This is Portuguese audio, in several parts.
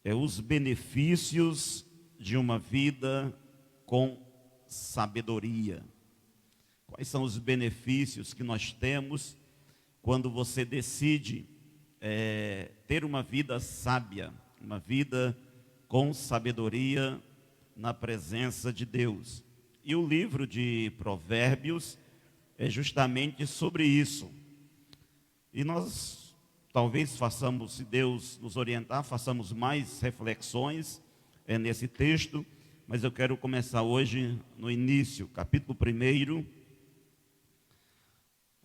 os benefícios de uma vida com sabedoria. Quais são os benefícios que nós temos quando você decide ter uma vida sábia, uma vida com sabedoria na presença de Deus? E o livro de Provérbios é justamente sobre isso. E nós talvez façamos, se Deus nos orientar, façamos mais reflexões nesse texto, mas eu quero começar hoje no início, capítulo 1,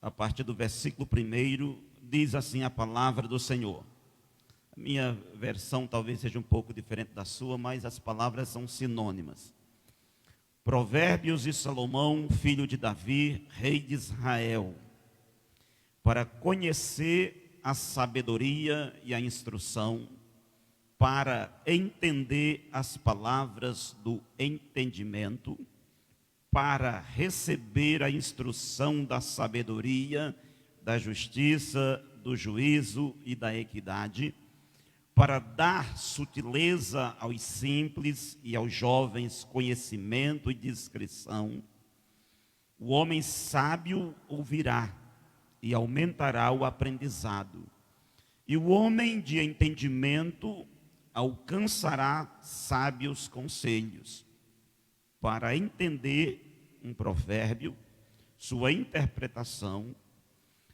a partir do versículo 1, diz assim a palavra do Senhor. A minha versão talvez seja um pouco diferente da sua, mas as palavras são sinônimas. Provérbios de Salomão, filho de Davi, rei de Israel, para conhecer a sabedoria e a instrução, para entender as palavras do entendimento, para receber a instrução da sabedoria, da justiça, do juízo e da equidade, para dar sutileza aos simples e aos jovens conhecimento e discrição. O homem sábio ouvirá e aumentará o aprendizado, e o homem de entendimento alcançará sábios conselhos. Para entender um provérbio, sua interpretação,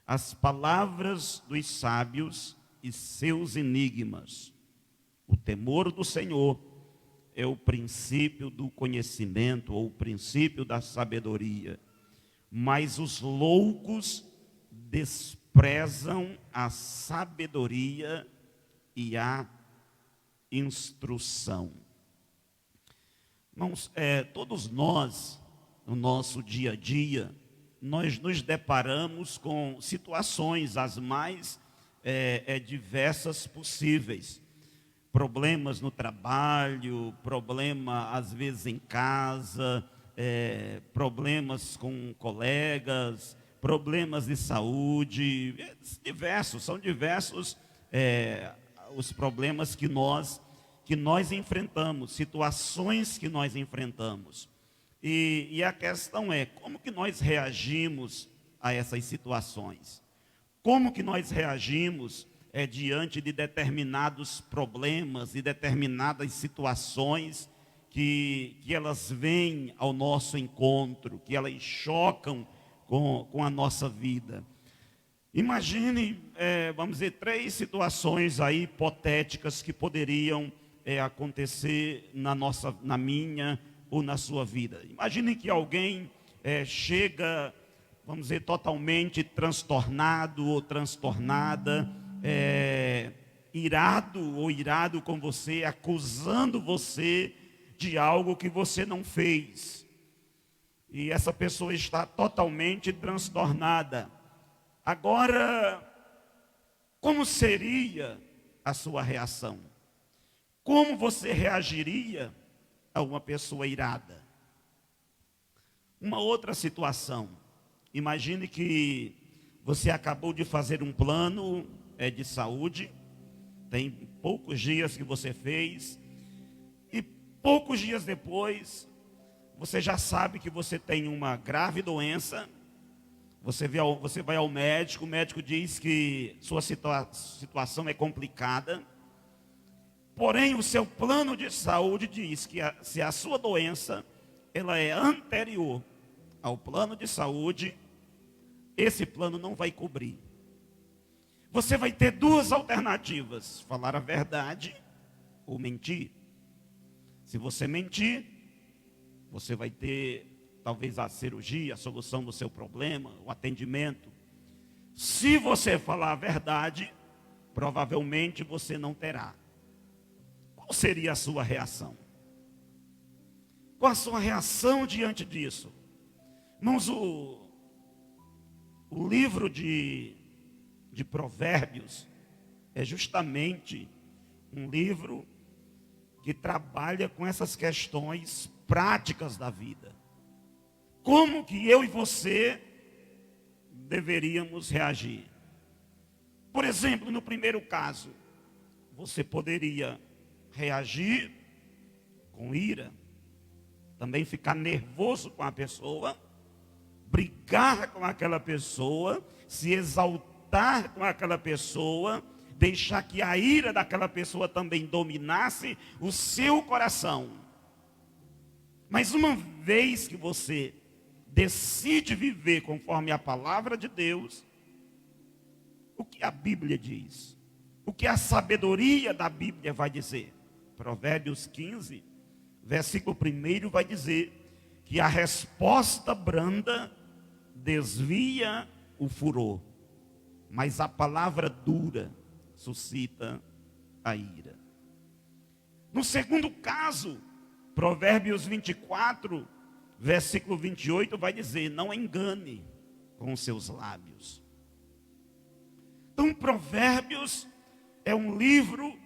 as palavras dos sábios e seus enigmas. O temor do Senhor é o princípio do conhecimento, ou o princípio da sabedoria. Mas os loucos desprezam a sabedoria e a instrução. Irmãos, todos nós, no nosso dia a dia, nós nos deparamos com situações as mais diversas possíveis. Problemas no trabalho, problema às vezes em casa, problemas com colegas, problemas de saúde, são diversos os problemas que nós enfrentamos, situações que nós enfrentamos. E a questão é, como que nós reagimos a essas situações? Como que nós reagimos diante de determinados problemas e determinadas situações que elas vêm ao nosso encontro, que elas chocam com a nossa vida? Imagine, vamos dizer, 3 situações aí hipotéticas que poderiam acontecer na minha ou na sua vida. Imagine que alguém chega, vamos dizer, totalmente transtornado ou transtornada, irado com você, acusando você de algo que você não fez. E essa pessoa está totalmente transtornada. Agora, como seria a sua reação? Como você reagiria a uma pessoa irada? Uma outra situação. Imagine que você acabou de fazer um plano de saúde, tem poucos dias que você fez, e poucos dias depois, você já sabe que você tem uma grave doença, você vai ao médico, o médico diz que sua situação é complicada, porém o seu plano de saúde diz que se a sua doença ela é anterior ao plano de saúde, esse plano não vai cobrir. Você vai ter 2 alternativas: falar a verdade ou mentir. Se você mentir, você vai ter talvez a cirurgia, a solução do seu problema, o atendimento. Se você falar a verdade, provavelmente você não terá. Qual seria a sua reação? Qual a sua reação diante disso? Irmãos, o livro de Provérbios é justamente um livro que trabalha com essas questões práticas da vida. Como que eu e você deveríamos reagir? Por exemplo, no primeiro caso, você poderia reagir com ira, também ficar nervoso com a pessoa, brigar com aquela pessoa, se exaltar com aquela pessoa, deixar que a ira daquela pessoa também dominasse o seu coração. Mas uma vez que você decide viver conforme a palavra de Deus, o que a Bíblia diz? O que a sabedoria da Bíblia vai dizer? Provérbios 15, versículo 1 vai dizer que a resposta branda desvia o furor, mas a palavra dura suscita a ira. No segundo caso, Provérbios 24, versículo 28 vai dizer: não engane com os seus lábios. Então, Provérbios é um livro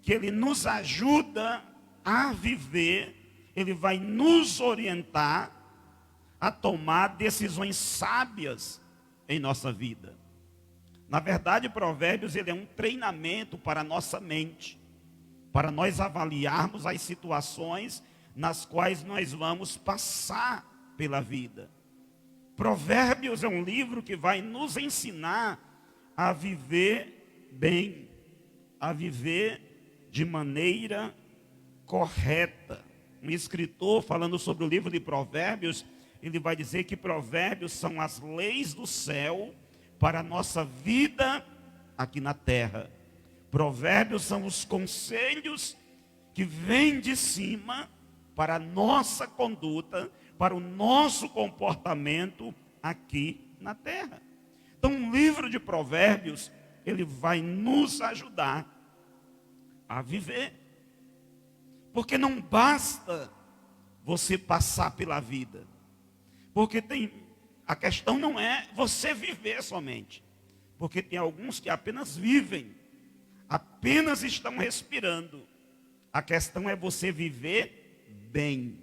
que ele nos ajuda a viver, ele vai nos orientar a tomar decisões sábias em nossa vida. Na verdade, Provérbios ele é um treinamento para a nossa mente, para nós avaliarmos as situações nas quais nós vamos passar pela vida. Provérbios é um livro que vai nos ensinar a viver bem, a viver de maneira correta. Um escritor falando sobre o livro de Provérbios, ele vai dizer que Provérbios são as leis do céu para a nossa vida aqui na terra. Provérbios são os conselhos que vêm de cima para a nossa conduta, para o nosso comportamento aqui na terra. Então, um livro de Provérbios, ele vai nos ajudar a viver. Porque não basta você passar pela vida. Porque a questão não é você viver somente. Porque tem alguns que apenas vivem, apenas estão respirando. A questão é você viver bem.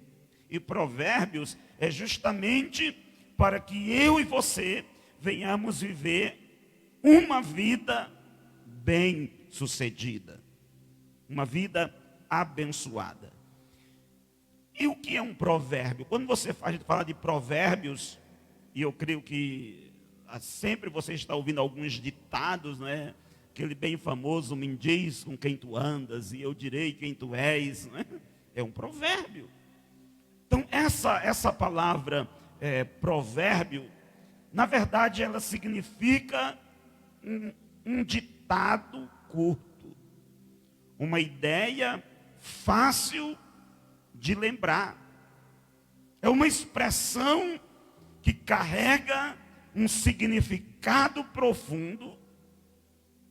E Provérbios é justamente para que eu e você venhamos viver uma vida bem-sucedida. Uma vida abençoada. E o que é um provérbio? Quando você fala de provérbios, e eu creio que sempre você está ouvindo alguns ditados, né? Aquele bem famoso, me diz com quem tu andas, e eu direi quem tu és, né? É um provérbio. Então essa palavra provérbio, na verdade ela significa um ditado curto, uma ideia fácil de lembrar. É uma expressão que carrega um significado profundo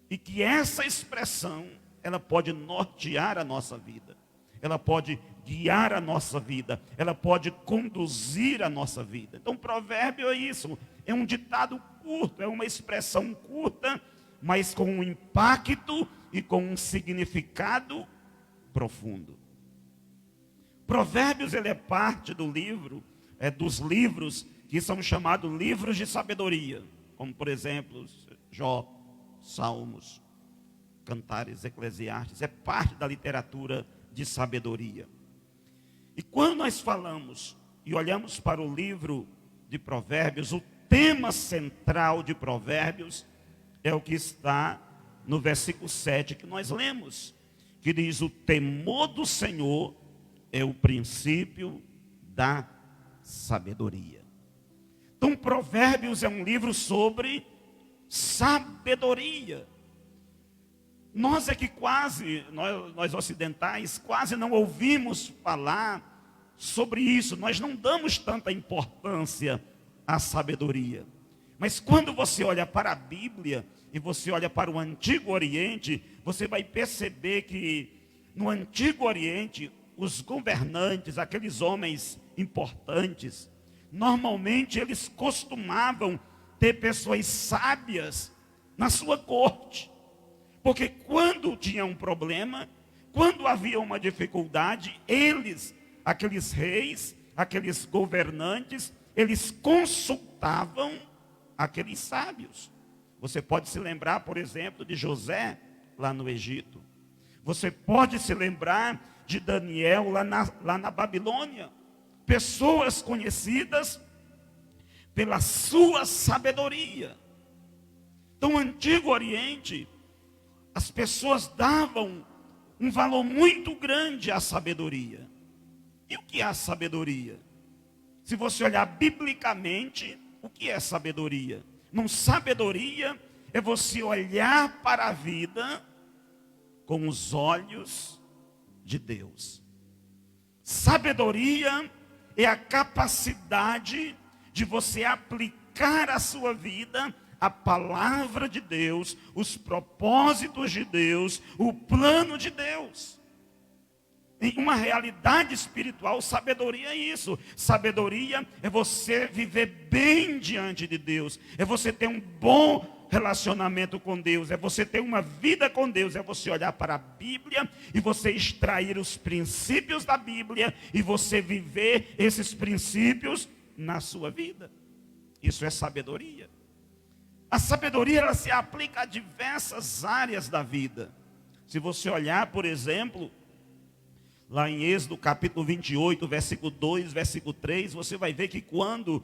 e que essa expressão, ela pode nortear a nossa vida. Ela pode guiar a nossa vida. Ela pode conduzir a nossa vida. Então, provérbio é isso. É um ditado curto, é uma expressão curta, mas com um impacto e com um significado profundo. Provérbios, ele é parte do livro, dos livros que são chamados livros de sabedoria, como por exemplo, Jó, Salmos, Cantares, Eclesiastes, é parte da literatura de sabedoria. E quando nós falamos e olhamos para o livro de Provérbios, o tema central de Provérbios é o que está no versículo 7 que nós lemos, que diz: o temor do Senhor é o princípio da sabedoria. Então, Provérbios é um livro sobre sabedoria. Nós é que nós ocidentais, quase não ouvimos falar sobre isso. Nós não damos tanta importância à sabedoria. Mas quando você olha para a Bíblia e você olha para o Antigo Oriente, você vai perceber que no Antigo Oriente, os governantes, aqueles homens importantes, normalmente eles costumavam ter pessoas sábias na sua corte. Porque quando tinha um problema, quando havia uma dificuldade, eles, aqueles reis, aqueles governantes, eles consultavam aqueles sábios. Você pode se lembrar, por exemplo, de José, lá no Egito. Você pode se lembrar de Daniel lá na Babilônia. Pessoas conhecidas pela sua sabedoria. Então, no Antigo Oriente, as pessoas davam um valor muito grande à sabedoria. E o que é a sabedoria? Se você olhar biblicamente, o que é sabedoria? Não, sabedoria é você olhar para a vida com os olhos de Deus. Sabedoria é a capacidade de você aplicar a sua vida a palavra de Deus, os propósitos de Deus, o plano de Deus. Em uma realidade espiritual, sabedoria é isso. Sabedoria é você viver bem diante de Deus. É você ter um bom relacionamento com Deus. É você ter uma vida com Deus. É você olhar para a Bíblia e você extrair os princípios da Bíblia e você viver esses princípios na sua vida. Isso é sabedoria. A sabedoria, ela se aplica a diversas áreas da vida. Se você olhar, por exemplo, lá em Êxodo capítulo 28, versículo 2, versículo 3, você vai ver que quando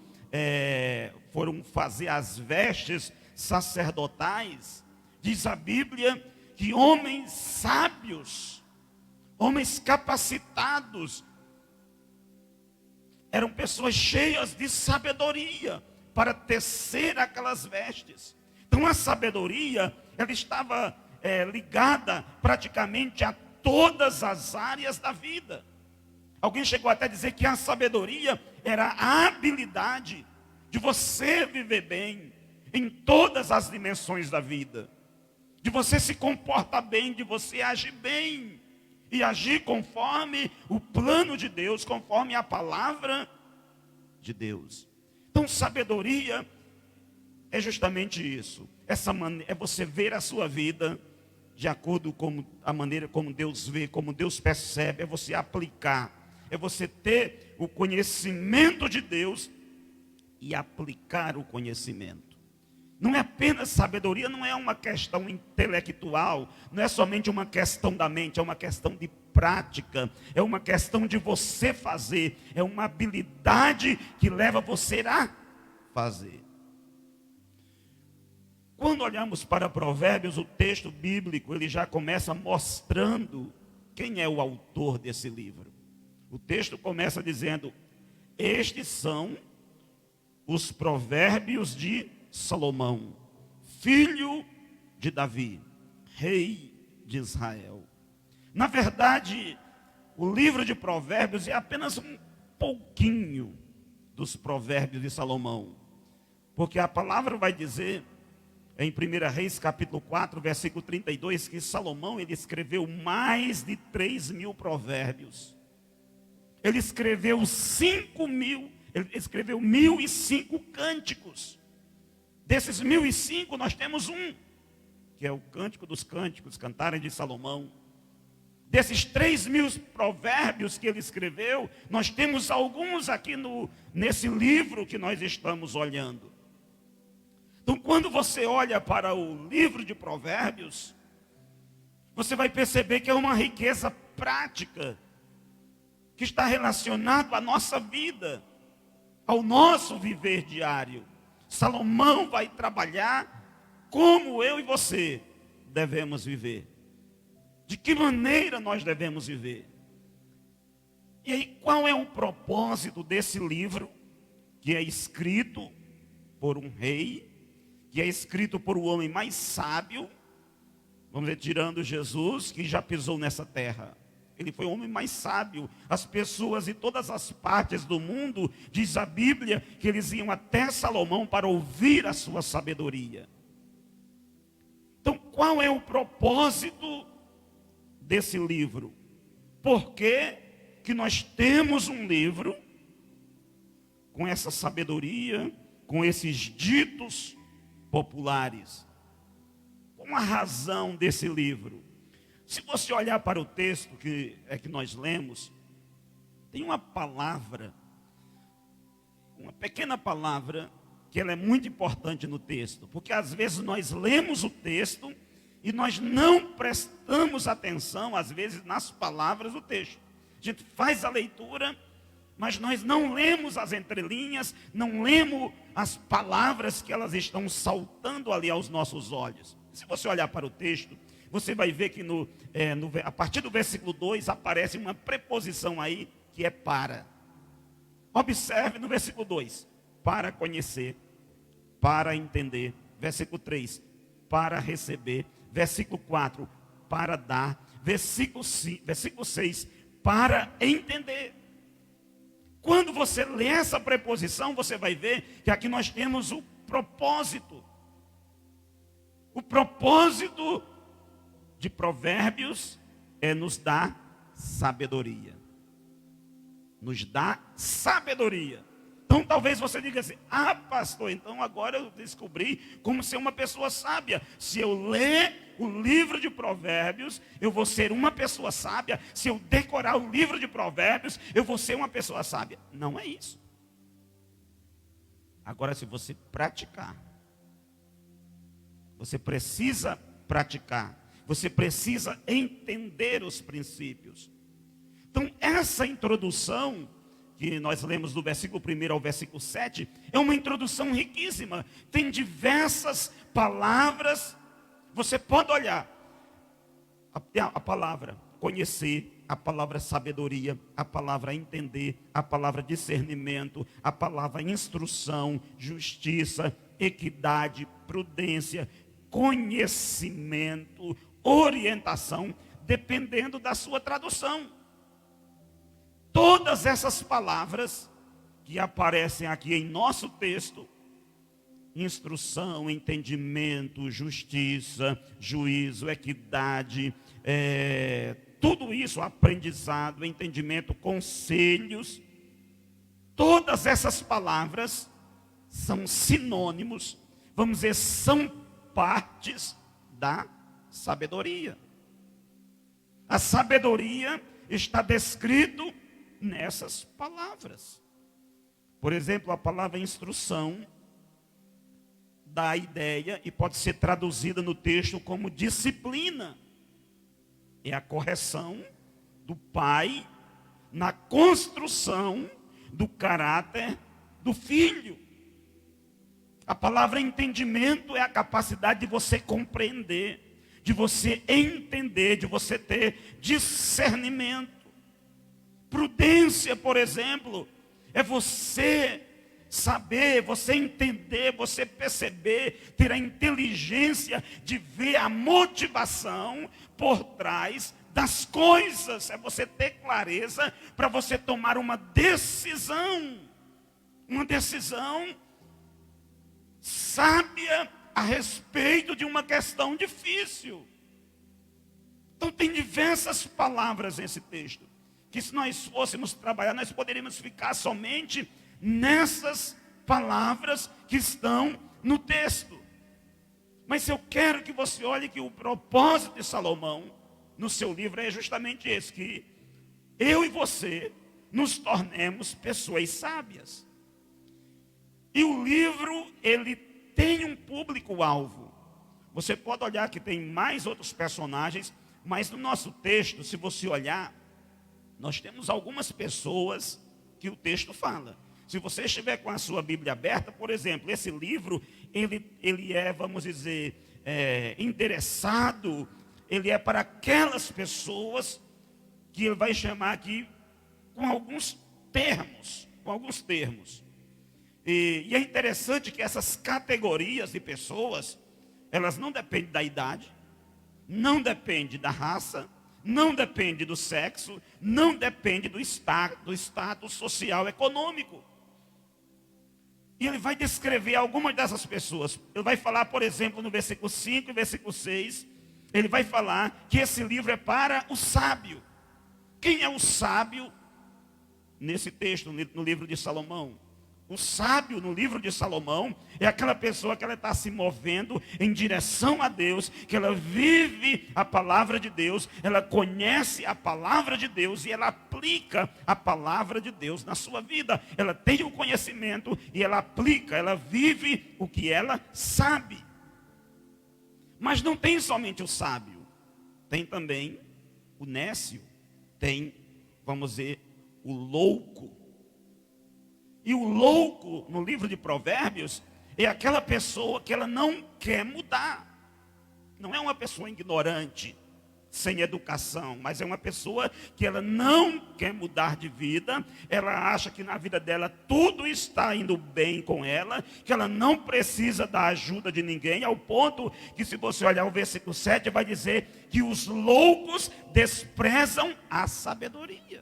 foram fazer as vestes sacerdotais, diz a Bíblia que homens sábios, homens capacitados, eram pessoas cheias de sabedoria para tecer aquelas vestes. Então a sabedoria, ela estava ligada praticamente a todas as áreas da vida. Alguém chegou até a dizer que a sabedoria era a habilidade de você viver bem em todas as dimensões da vida, de você se comportar bem, de você agir bem e agir conforme o plano de Deus, conforme a palavra de Deus. Então sabedoria é justamente isso. É você ver a sua vida de acordo com a maneira como Deus vê, como Deus percebe. É você aplicar, é você ter o conhecimento de Deus e aplicar o conhecimento. Não é apenas sabedoria, não é uma questão intelectual, não é somente uma questão da mente, é uma questão de prática, é uma questão de você fazer, é uma habilidade que leva você a fazer. Quando olhamos para Provérbios, o texto bíblico, ele já começa mostrando quem é o autor desse livro. O texto começa dizendo: estes são os provérbios de Salomão, filho de Davi, rei de Israel. Na verdade, o livro de Provérbios é apenas um pouquinho dos provérbios de Salomão. Porque a palavra vai dizer, em 1 Reis capítulo 4, versículo 32, que Salomão, ele escreveu mais de 3.000 provérbios. Ele escreveu 5.000, ele escreveu 1.005 cânticos. Desses 1.005, nós temos um, que é o Cântico dos Cânticos, Cantares de Salomão. Desses 3.000 provérbios que ele escreveu, nós temos alguns aqui nesse livro que nós estamos olhando. Então, quando você olha para o livro de Provérbios, você vai perceber que é uma riqueza prática, que está relacionado à nossa vida, ao nosso viver diário. Salomão vai trabalhar como eu e você devemos viver. De que maneira nós devemos viver? E aí, qual é o propósito desse livro, que é escrito por um rei, que é escrito por o homem mais sábio, vamos dizer, tirando Jesus, que já pisou nessa terra. Ele foi o homem mais sábio. As pessoas de todas as partes do mundo, diz a Bíblia, que eles iam até Salomão para ouvir a sua sabedoria. Então, qual é o propósito desse livro? Por que nós temos um livro com essa sabedoria, com esses ditos populares? Qual a razão desse livro? Se você olhar para o texto que nós lemos, tem uma palavra, uma pequena palavra, que ela é muito importante no texto, porque às vezes nós lemos o texto E nós não prestamos atenção, às vezes, nas palavras do texto. A gente faz a leitura, mas nós não lemos as entrelinhas, não lemos as palavras que elas estão saltando ali aos nossos olhos. Se você olhar para o texto, você vai ver que a partir do versículo 2 aparece uma preposição aí que é para. Observe no versículo 2, para conhecer, para entender. Versículo 3, para receber. Versículo 4, para dar. Versículo 6, para entender. Quando você lê essa preposição, você vai ver que aqui nós temos o propósito. O propósito de Provérbios é nos dar sabedoria. Nos dá sabedoria. Então talvez você diga assim: ah, pastor, então agora eu descobri como ser uma pessoa sábia. Se eu ler o livro de Provérbios, eu vou ser uma pessoa sábia. Se eu decorar o livro de Provérbios, eu vou ser uma pessoa sábia. Não é isso. Agora, se você praticar, você precisa praticar, você precisa entender os princípios. Então, essa introdução que nós lemos do versículo 1 ao versículo 7, é uma introdução riquíssima. Tem diversas palavras. Você pode olhar a palavra conhecer, a palavra sabedoria, a palavra entender, a palavra discernimento, a palavra instrução, justiça, equidade, prudência, conhecimento, orientação, dependendo da sua tradução. Todas essas palavras que aparecem aqui em nosso texto, instrução, entendimento, justiça, juízo, equidade, tudo isso, aprendizado, entendimento, conselhos, todas essas palavras são sinônimos, vamos dizer, são partes da sabedoria. A sabedoria está descrito nessas palavras. Por exemplo, a palavra instrução dá a ideia e pode ser traduzida no texto como disciplina. É a correção do pai na construção do caráter do filho. A palavra entendimento é a capacidade de você compreender, de você entender, de você ter discernimento. Prudência, por exemplo, é você saber, você entender, você perceber, ter a inteligência de ver a motivação por trás das coisas. É você ter clareza para você tomar uma decisão sábia a respeito de uma questão difícil. Então tem diversas palavras nesse texto, que se nós fôssemos trabalhar, nós poderíamos ficar somente nessas palavras que estão no texto. Mas eu quero que você olhe que o propósito de Salomão, no seu livro, é justamente esse, que eu e você nos tornemos pessoas sábias. E o livro, ele tem um público-alvo. Você pode olhar que tem mais outros personagens, mas no nosso texto, se você olhar, nós temos algumas pessoas que o texto fala. Se você estiver com a sua Bíblia aberta, por exemplo, esse livro, ele é, vamos dizer, endereçado, ele é para aquelas pessoas que ele vai chamar aqui com alguns termos. E é interessante que essas categorias de pessoas, elas não dependem da idade, não dependem da raça, não depende do sexo, não depende do status social, econômico. E ele vai descrever algumas dessas pessoas. Ele vai falar, por exemplo, no versículo 5 e versículo 6, ele vai falar que esse livro é para o sábio. Quem é o sábio nesse texto, no livro de Salomão? O sábio no livro de Salomão é aquela pessoa que ela está se movendo em direção a Deus, que ela vive a palavra de Deus, ela conhece a palavra de Deus e ela aplica a palavra de Deus na sua vida. Ela tem o conhecimento e ela aplica, ela vive o que ela sabe. Mas não tem somente o sábio, tem também o nécio, tem, vamos dizer, o louco. E o louco, no livro de Provérbios, é aquela pessoa que ela não quer mudar. Não é uma pessoa ignorante, sem educação, mas é uma pessoa que ela não quer mudar de vida. Ela acha que na vida dela tudo está indo bem com ela, que ela não precisa da ajuda de ninguém, ao ponto que, se você olhar o versículo 7, vai dizer que os loucos desprezam a sabedoria,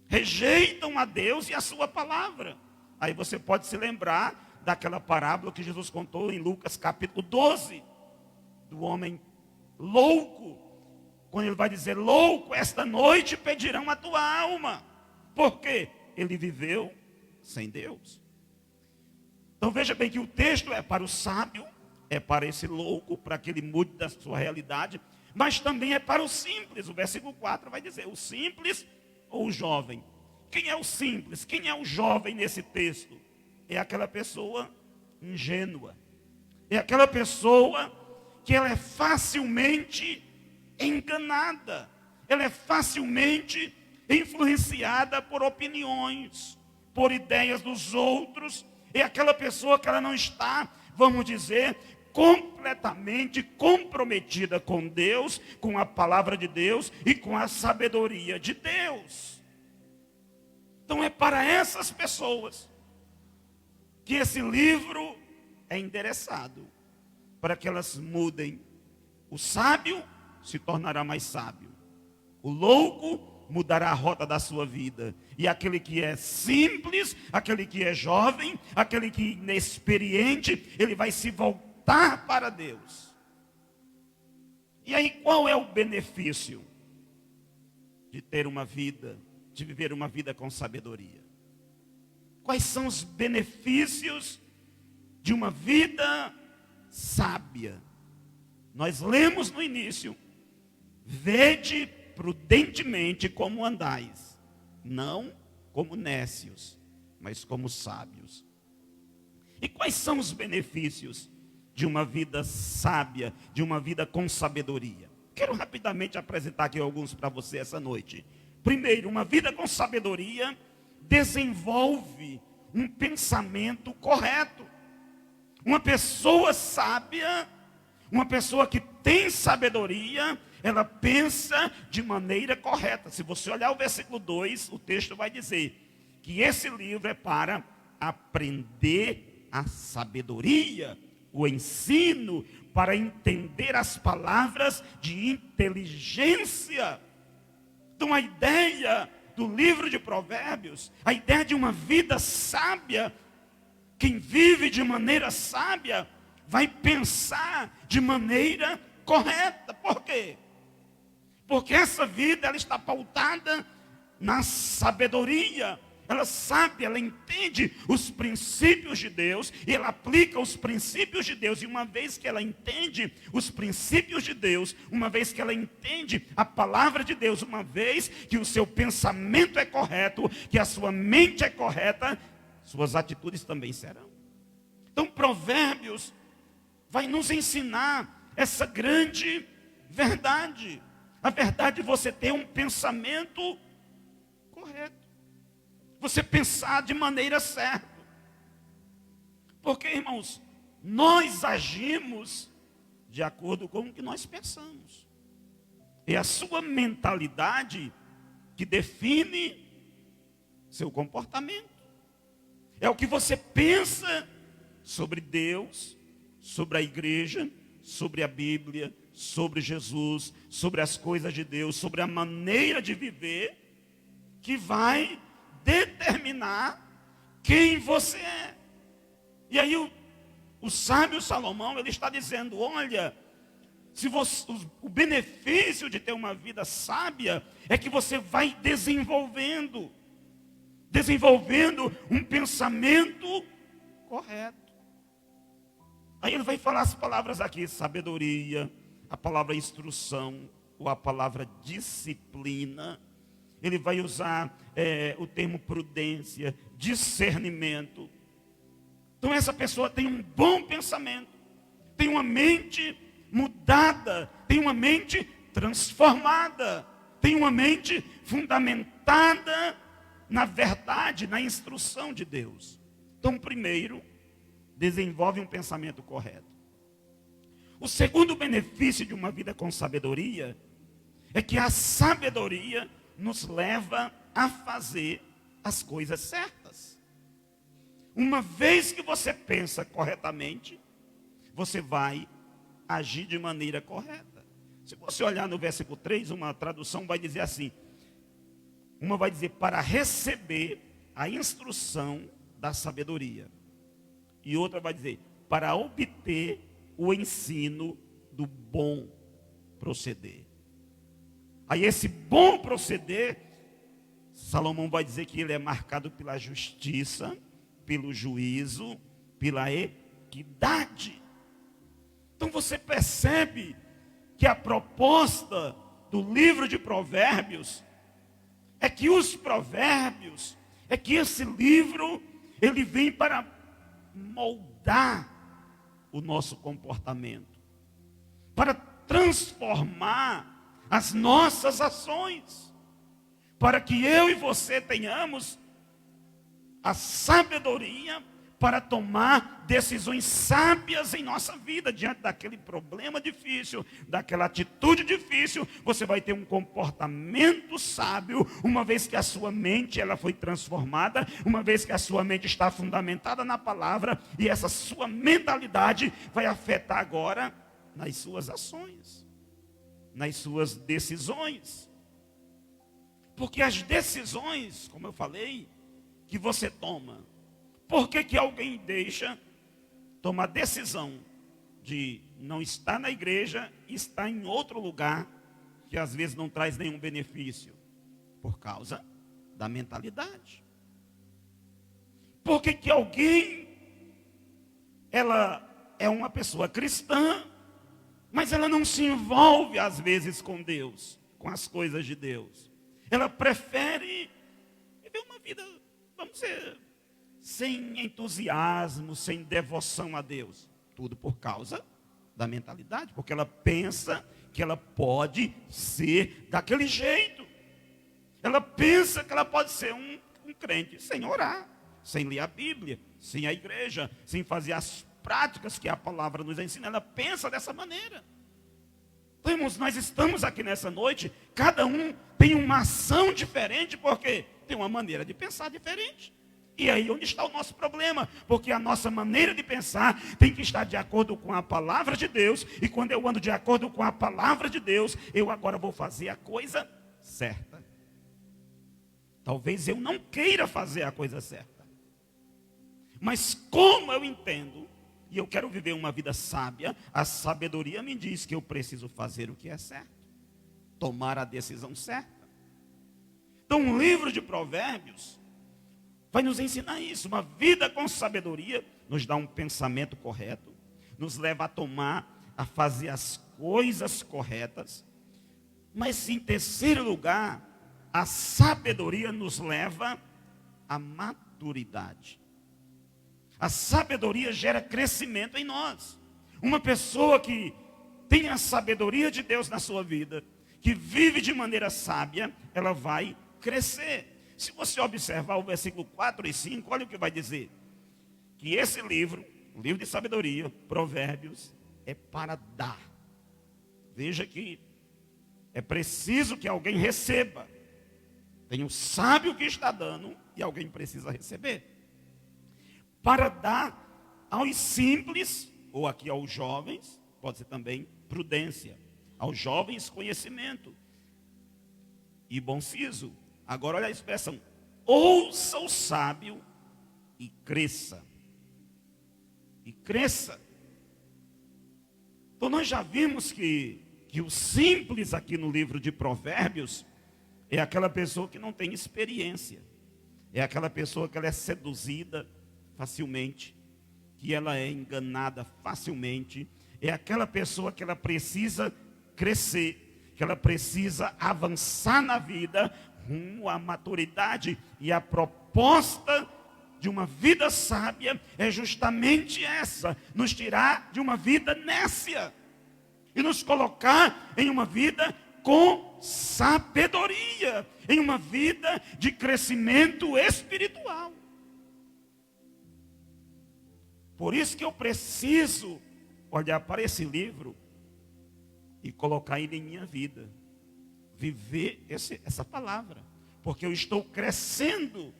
rejeitam a Deus e a sua palavra. Aí você pode se lembrar daquela parábola que Jesus contou em Lucas capítulo 12, do homem louco, quando ele vai dizer: louco, esta noite pedirão a tua alma. Por quê? Ele viveu sem Deus. Então veja bem que o texto é para o sábio, é para esse louco, para que ele mude da sua realidade, mas também é para o simples. O versículo 4 vai dizer: o simples ou o jovem. Quem é o simples? Quem é o jovem nesse texto? É aquela pessoa ingênua, é aquela pessoa que ela é facilmente enganada, ela é facilmente influenciada por opiniões, por ideias dos outros. É aquela pessoa que ela não está, vamos dizer, completamente comprometida com Deus, com a palavra de Deus e com a sabedoria de Deus. Então é para essas pessoas que esse livro é endereçado, para que elas mudem. O sábio se tornará mais sábio, o louco mudará a rota da sua vida, e aquele que é simples, aquele que é jovem, aquele que é inexperiente, ele vai se voltar para Deus. E aí, qual é o benefício de ter uma vida, de viver uma vida com sabedoria? Quais são os benefícios de uma vida sábia? Nós lemos no início: vede prudentemente como andais, não como nécios, mas como sábios. E quais são os benefícios de uma vida sábia, de uma vida com sabedoria? Quero rapidamente apresentar aqui alguns para você essa noite. Primeiro, uma vida com sabedoria desenvolve um pensamento correto. Uma pessoa sábia, uma pessoa que tem sabedoria, ela pensa de maneira correta. Se você olhar o versículo 2, o texto vai dizer que esse livro é para aprender a sabedoria, o ensino, para entender as palavras de inteligência. Então a ideia do livro de Provérbios, a ideia de uma vida sábia, quem vive de maneira sábia vai pensar de maneira correta. Por quê? Porque essa vida ela está pautada na sabedoria. Ela sabe, ela entende os princípios de Deus e ela aplica os princípios de Deus. E uma vez que ela entende os princípios de Deus, uma vez que ela entende a palavra de Deus, uma vez que o seu pensamento é correto, que a sua mente é correta, suas atitudes também serão. Então Provérbios vai nos ensinar essa grande verdade. A verdade é você ter um pensamento correto. Você pensar de maneira certa. Porque, irmãos, nós agimos de acordo com o que nós pensamos. É a sua mentalidade que define seu comportamento. É o que você pensa sobre Deus, sobre a igreja, sobre a Bíblia, sobre Jesus, sobre as coisas de Deus, sobre a maneira de viver, que vai determinar quem você é. E aí o sábio Salomão, ele está dizendo: olha, se você, o benefício de ter uma vida sábia é que você vai desenvolvendo um pensamento correto. Aí ele vai falar as palavras aqui: sabedoria, a palavra instrução, ou a palavra disciplina. Ele vai usar o termo prudência, discernimento. Então essa pessoa tem um bom pensamento. tem uma mente mudada, tem uma mente transformada, tem uma mente fundamentada na verdade, na instrução de Deus. Então, primeiro, desenvolve um pensamento correto. O segundo benefício de uma vida com sabedoria é que a sabedoria nos leva a fazer as coisas certas. Uma vez que você pensa corretamente, você vai agir de maneira correta. Se você olhar no versículo 3, uma tradução vai dizer assim, uma vai dizer para receber a instrução da sabedoria. E outra vai dizer para obter o ensino do bom proceder. Aí esse bom proceder, Salomão vai dizer que ele é marcado pela justiça, pelo juízo, pela equidade. Então você percebe que a proposta do livro de Provérbios é que os provérbios, é que esse livro, ele vem para moldar o nosso comportamento, para transformar as nossas ações, para que eu e você tenhamos a sabedoria para tomar decisões sábias em nossa vida, diante daquele problema difícil, daquela atitude difícil. Você vai ter um comportamento sábio, uma vez que a sua mente ela foi transformada, uma vez que a sua mente está fundamentada na palavra, e essa sua mentalidade vai afetar agora nas suas ações, nas suas decisões. Porque as decisões, como eu falei, que você toma, por que alguém deixa tomar decisão de não estar na igreja e estar em outro lugar que às vezes não traz nenhum benefício? Por causa da mentalidade. Por que alguém, ela é uma pessoa cristã, mas ela não se envolve às vezes com Deus, com as coisas de Deus? Ela prefere viver uma vida, vamos dizer, sem entusiasmo, sem devoção a Deus. Tudo por causa da mentalidade, porque ela pensa que ela pode ser daquele jeito. Ela pensa que ela pode ser um crente sem orar, sem ler a Bíblia, sem a igreja, sem fazer as práticas que a palavra nos ensina. Ela pensa dessa maneira. Então, irmãos, nós estamos aqui nessa noite, cada um tem uma ação diferente, porque tem uma maneira de pensar diferente. E aí onde está o nosso problema? Porque a nossa maneira de pensar tem que estar de acordo com a palavra de Deus. E quando eu ando de acordo com a palavra de Deus, eu agora vou fazer a coisa certa. Talvez eu não queira fazer a coisa certa, mas como eu entendo e eu quero viver uma vida sábia, a sabedoria me diz que eu preciso fazer o que é certo, tomar a decisão certa. Então o livro de Provérbios vai nos ensinar isso. Uma vida com sabedoria nos dá um pensamento correto, nos leva a tomar, a fazer as coisas corretas. Mas em terceiro lugar, a sabedoria nos leva à maturidade. A sabedoria gera crescimento em nós. Uma pessoa que tem a sabedoria de Deus na sua vida, que vive de maneira sábia, ela vai crescer. Se você observar o versículo 4 e 5, olha o que vai dizer. Que esse livro, o livro de sabedoria, Provérbios, é para dar. Veja que é preciso que alguém receba. Tem um sábio que está dando e alguém precisa receber. Para dar aos simples, ou aqui aos jovens, pode ser também prudência. Aos jovens, conhecimento e bom siso. Agora olha a expressão, ouça o sábio e cresça. E cresça. Então nós já vimos que o simples aqui no livro de Provérbios é aquela pessoa que não tem experiência. É aquela pessoa que ela é seduzida facilmente, que ela é enganada facilmente. É aquela pessoa que ela precisa crescer, que ela precisa avançar na vida, rumo à maturidade. E a proposta de uma vida sábia é justamente essa: nos tirar de uma vida nécia e nos colocar em uma vida com sabedoria, em uma vida de crescimento espiritual. Por isso que eu preciso olhar para esse livro e colocar ele em minha vida, viver essa palavra, porque eu estou crescendo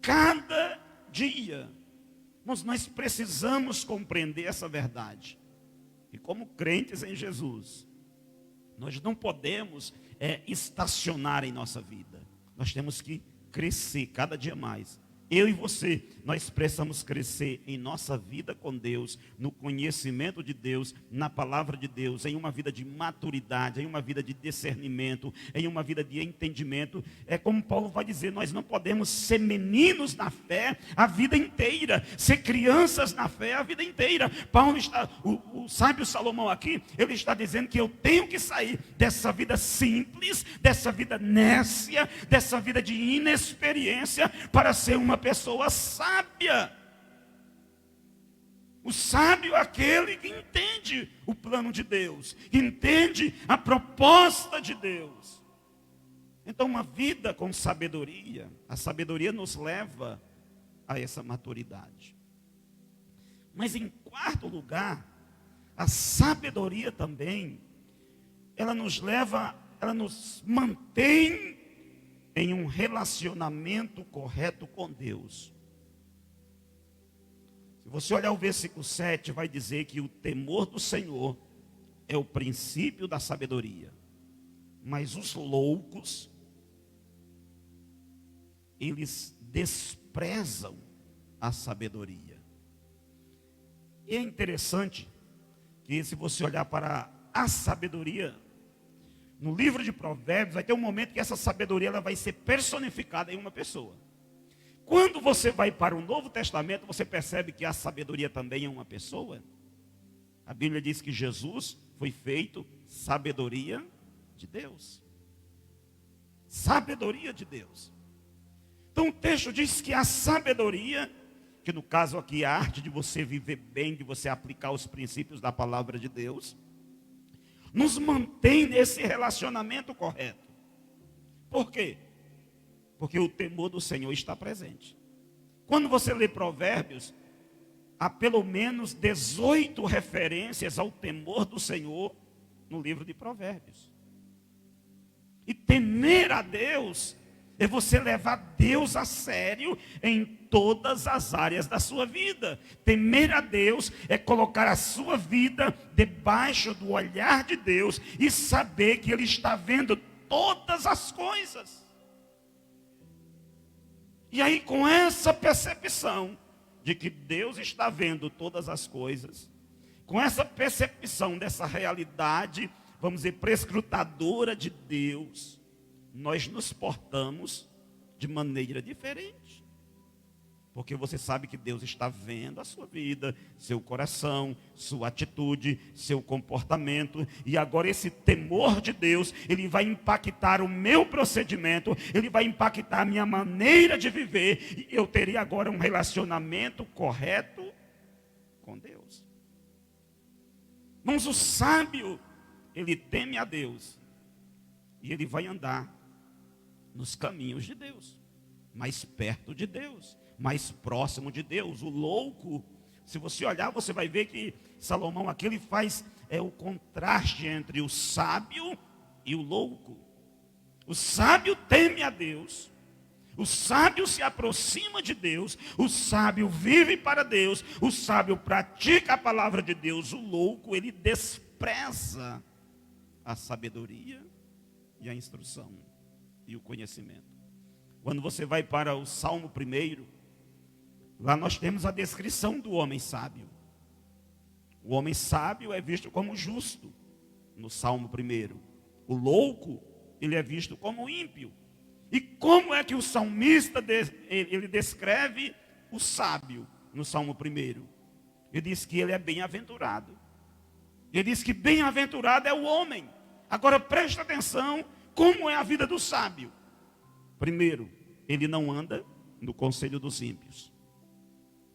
cada dia. Mas nós precisamos compreender essa verdade. E como crentes em Jesus, nós não podemos estacionar em nossa vida. Nós temos que crescer cada dia mais. Eu e você, nós precisamos crescer em nossa vida com Deus, no conhecimento de Deus, na palavra de Deus, em uma vida de maturidade, em uma vida de discernimento, em uma vida de entendimento. É como Paulo vai dizer, nós não podemos ser meninos na fé a vida inteira, ser crianças na fé a vida inteira. Paulo está, o sábio Salomão aqui, ele está dizendo que eu tenho que sair dessa vida simples, dessa vida nécia, dessa vida de inexperiência, para ser uma pessoa sábia. O sábio é aquele que entende o plano de Deus, que entende a proposta de Deus. Então, uma vida com sabedoria, a sabedoria nos leva a essa maturidade. Mas em quarto lugar, a sabedoria também, ela nos leva, ela nos mantém em um relacionamento correto com Deus. Se você olhar o versículo 7, vai dizer que o temor do Senhor é o princípio da sabedoria. Mas os loucos, eles desprezam a sabedoria. E é interessante que, se você olhar para a sabedoria, no livro de Provérbios, vai ter um momento que essa sabedoria ela vai ser personificada em uma pessoa. Quando você vai para o Novo Testamento, você percebe que a sabedoria também é uma pessoa. A Bíblia diz que Jesus foi feito sabedoria de Deus. Sabedoria de Deus. Então o texto diz que a sabedoria, que no caso aqui é a arte de você viver bem, de você aplicar os princípios da palavra de Deus, nos mantém nesse relacionamento correto. Por quê? Porque o temor do Senhor está presente. Quando você lê Provérbios, há pelo menos 18 referências ao temor do Senhor no livro de Provérbios. E temer a Deus é você levar Deus a sério em todas as áreas da sua vida. Temer a Deus é colocar a sua vida debaixo do olhar de Deus e saber que Ele está vendo todas as coisas. E aí, com essa percepção de que Deus está vendo todas as coisas, com essa percepção dessa realidade, vamos dizer, prescrutadora de Deus, nós nos portamos de maneira diferente. Porque você sabe que Deus está vendo a sua vida, seu coração, sua atitude, seu comportamento. E agora esse temor de Deus, ele vai impactar o meu procedimento, ele vai impactar a minha maneira de viver. E eu teria agora um relacionamento correto com Deus. Mas o sábio, ele teme a Deus. E ele vai andar nos caminhos de Deus, mais perto de Deus, mais próximo de Deus. O louco, se você olhar, você vai ver que Salomão aqui ele faz o contraste entre o sábio e o louco. O sábio teme a Deus, o sábio se aproxima de Deus, o sábio vive para Deus, o sábio pratica a palavra de Deus. O louco, ele despreza a sabedoria e a instrução e o conhecimento. Quando você vai para o Salmo 1, lá nós temos a descrição do homem sábio. O homem sábio é visto como justo, no Salmo 1. O louco, ele é visto como ímpio. E como é que o salmista, ele descreve o sábio no Salmo 1? Ele diz que ele é bem-aventurado. Ele diz que bem-aventurado é o homem. Agora presta atenção, como é a vida do sábio. Primeiro, ele não anda no conselho dos ímpios.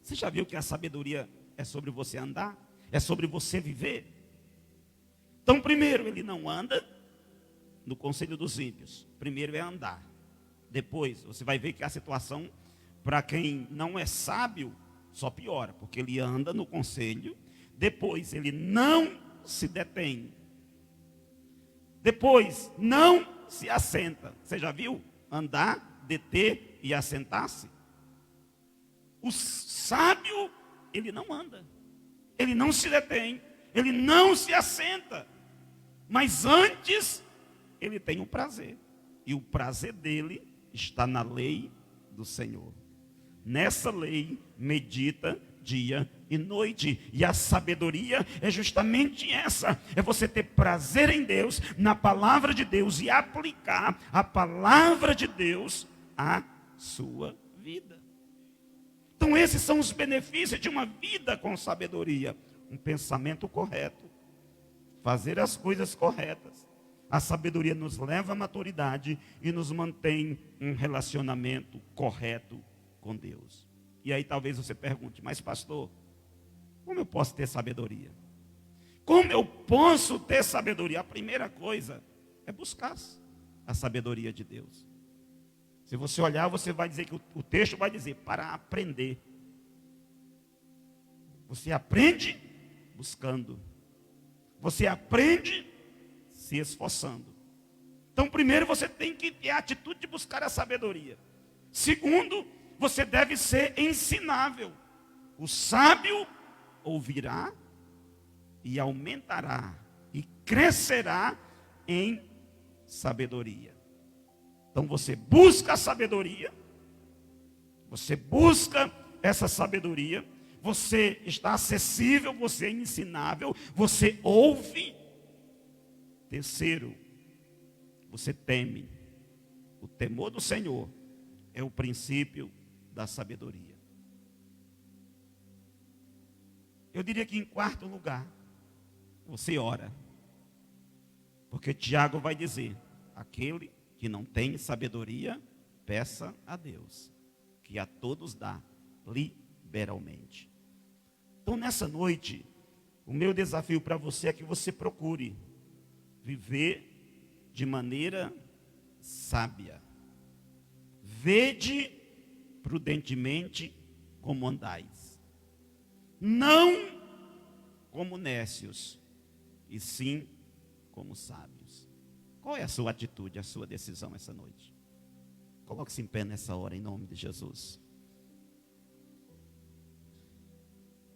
Você já viu que a sabedoria é sobre você andar? É sobre você viver? Então, primeiro, ele não anda no conselho dos ímpios. Primeiro é andar. Depois, você vai ver que a situação, para quem não é sábio, só piora. Porque ele anda no conselho. Depois, ele não se detém. Depois, não se assenta. Você já viu? Andar, deter e assentar-se. O sábio, ele não anda. Ele não se detém. Ele não se assenta. Mas antes, ele tem um prazer. E o prazer dele está na lei do Senhor. Nessa lei, medita dia e noite. E a sabedoria é justamente essa. É você ter prazer em Deus, na palavra de Deus, e aplicar a palavra de Deus à sua vida. Então esses são os benefícios de uma vida com sabedoria. Um pensamento correto. Fazer as coisas corretas. A sabedoria nos leva à maturidade e nos mantém um relacionamento correto com Deus. E aí talvez você pergunte, mas pastor, como eu posso ter sabedoria? Como eu posso ter sabedoria? A primeira coisa é buscar a sabedoria de Deus. Se você olhar, você vai dizer que o texto vai dizer, para aprender. Você aprende buscando. Você aprende se esforçando. Então, primeiro você tem que ter a atitude de buscar a sabedoria. Segundo, você deve ser ensinável. O sábio ouvirá e aumentará e crescerá em sabedoria. Então você busca a sabedoria, você busca essa sabedoria, você está acessível, você é ensinável, você ouve. Terceiro, você teme. O temor do Senhor é o princípio da sabedoria. Eu diria que em quarto lugar, você ora. Porque Tiago vai dizer, aquele que não tem sabedoria, peça a Deus, que a todos dá liberalmente. Então nessa noite, o meu desafio para você é que você procure viver de maneira sábia. Vede prudentemente como andais. Não como nécios, e sim como sábios. Qual é a sua atitude, a sua decisão essa noite? Coloque-se em pé nessa hora, em nome de Jesus.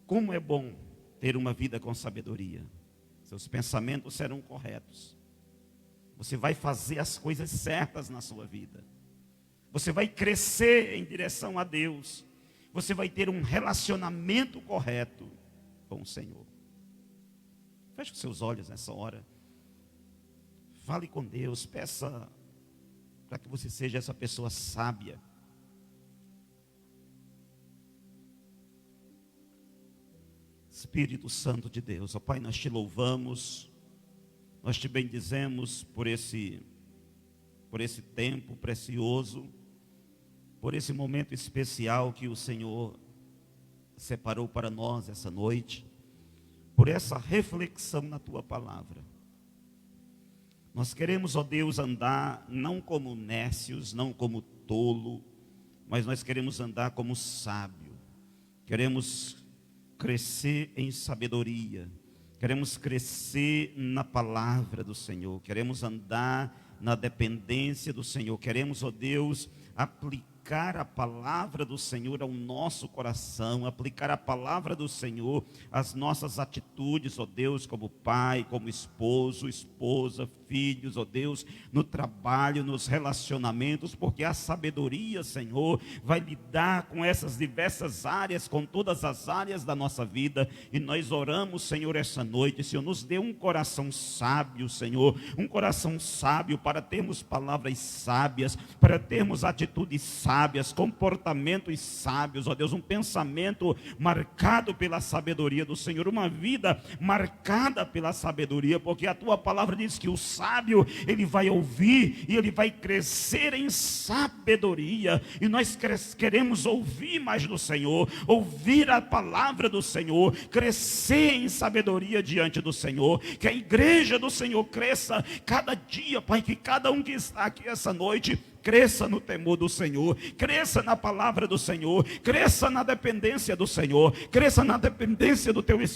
Como é bom ter uma vida com sabedoria. Seus pensamentos serão corretos. Você vai fazer as coisas certas na sua vida. Você vai crescer em direção a Deus. Você vai ter um relacionamento correto com o Senhor. Feche os seus olhos nessa hora. Fale com Deus. Peça para que você seja essa pessoa sábia. Espírito Santo de Deus, ó Pai, nós te louvamos, nós te bendizemos por esse tempo precioso, por esse momento especial que o Senhor separou para nós essa noite, por essa reflexão na tua palavra. Nós queremos, ó Deus, andar não como nécios, não como tolo, mas nós queremos andar como sábio. Queremos crescer em sabedoria, queremos crescer na palavra do Senhor, queremos andar na dependência do Senhor, queremos, ó Deus, aplicar a palavra do Senhor ao nosso coração, aplicar a palavra do Senhor às nossas atitudes, ó Deus, como pai, como esposo, esposa, filhos, ó Deus, no trabalho, nos relacionamentos, porque a sabedoria, Senhor, vai lidar com essas diversas áreas, com todas as áreas da nossa vida, e nós oramos, Senhor, essa noite, Senhor, nos dê um coração sábio, Senhor, um coração sábio para termos palavras sábias, para termos atitudes sábias, comportamentos sábios, ó Deus, um pensamento marcado pela sabedoria do Senhor, uma vida marcada pela sabedoria, porque a tua palavra diz que o sábio, ele vai ouvir e ele vai crescer em sabedoria. E nós queremos ouvir mais do Senhor, ouvir a palavra do Senhor, crescer em sabedoria diante do Senhor. Que a igreja do Senhor cresça cada dia, Pai, que cada um que está aqui essa noite cresça no temor do Senhor, cresça na palavra do Senhor, cresça na dependência do Senhor, cresça na dependência do teu Espírito.